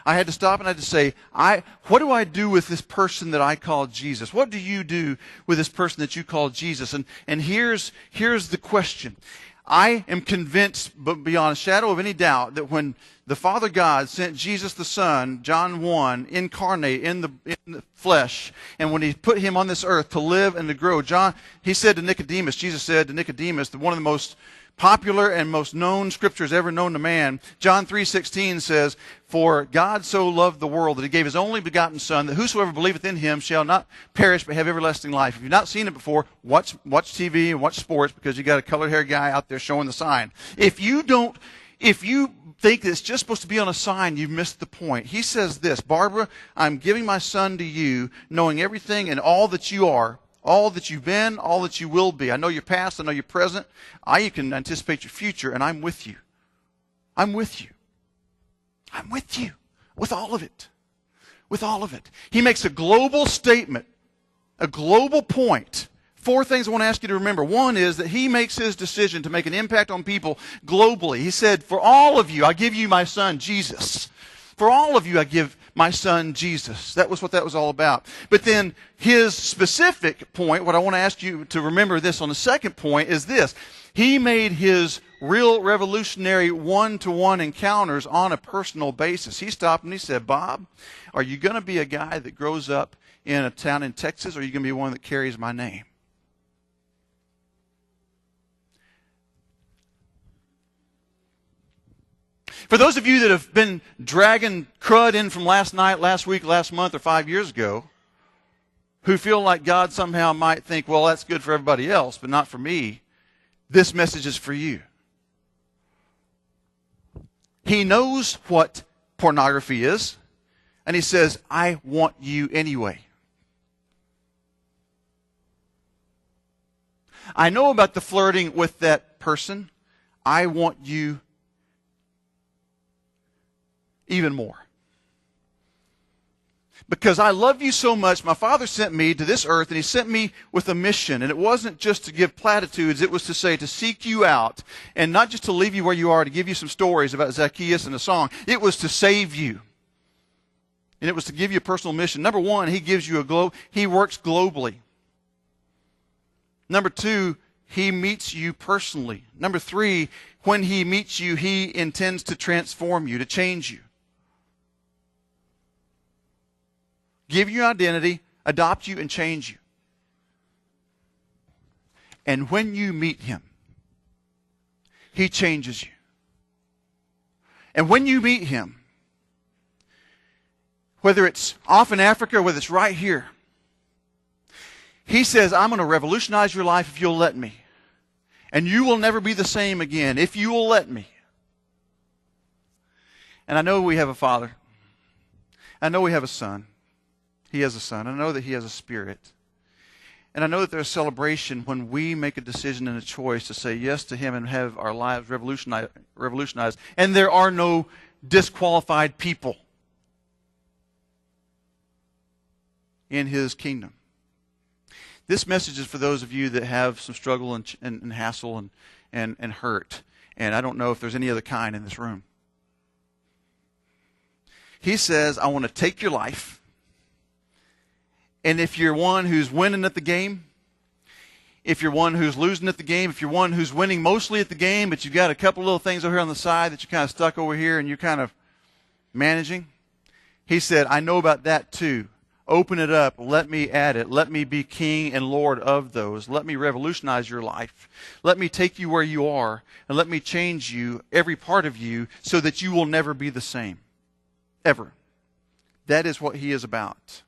I had to stop and I had to say, what do I do with this person that I call Jesus? What do you do with this person that you call Jesus? And here's the question. I am convinced, but beyond a shadow of any doubt, that when the Father God sent Jesus the Son, John 1, incarnate in the flesh, and when he put him on this earth to live and to grow, he said to Nicodemus, Jesus said to Nicodemus, that one of the most popular and most known scriptures ever known to man, John 3:16 says, "For God so loved the world that he gave his only begotten Son, that whosoever believeth in him shall not perish but have everlasting life." If you've not seen it before, watch TV and watch sports, because you got a colored hair guy out there showing the sign. If you think that it's just supposed to be on a sign, you've missed the point. He says this, "Barbara, I'm giving my Son to you, knowing everything and all that you are, all that you've been, all that you will be. I know your past, I know your present. I can anticipate your future, and I'm with you. I'm with you. I'm with you. With all of it. With all of it." He makes a global statement, a global point. 4 things I want to ask you to remember. One is that he makes his decision to make an impact on people globally. He said, "For all of you, I give you my Son, Jesus. For all of you, I give my Son, Jesus." That was what that was all about. But then his specific point, what I want to ask you to remember this on the second point, is this. He made his real revolutionary one-to-one encounters on a personal basis. He stopped and he said, "Bob, are you going to be a guy that grows up in a town in Texas, or are you going to be one that carries my name?" For those of you that have been dragging crud in from last night, last week, last month, or 5 years ago, who feel like God somehow might think, well, that's good for everybody else, but not for me, this message is for you. He knows what pornography is, and he says, "I want you anyway." I know about the flirting with that person. I want you even more. Because I love you so much, my Father sent me to this earth, and he sent me with a mission. And it wasn't just to give platitudes. It was to say, to seek you out, and not just to leave you where you are, to give you some stories about Zacchaeus and a song. It was to save you. And it was to give you a personal mission. Number 1, he gives you he works globally. Number 2, he meets you personally. Number 3, when he meets you, he intends to transform you, to change you. Give you identity, adopt you, and change you. And when you meet him, he changes you. And when you meet him, whether it's off in Africa or whether it's right here, he says, "I'm going to revolutionize your life if you'll let me. And you will never be the same again if you will let me." And I know we have a Father. I know we have a Son. He has a Son. I know that he has a Spirit. And I know that there's a celebration when we make a decision and a choice to say yes to him and have our lives revolutionized. And there are no disqualified people in his kingdom. This message is for those of you that have some struggle and hassle and hurt. And I don't know if there's any other kind in this room. He says, "I want to take your life. And if you're one who's winning at the game, if you're one who's losing at the game, if you're one who's winning mostly at the game, but you've got a couple little things over here on the side that you're kind of stuck over here and you're kind of managing," he said, "I know about that too. Open it up. Let me add it. Let me be king and Lord of those. Let me revolutionize your life. Let me take you where you are, and let me change you, every part of you, so that you will never be the same. Ever." That is what he is about.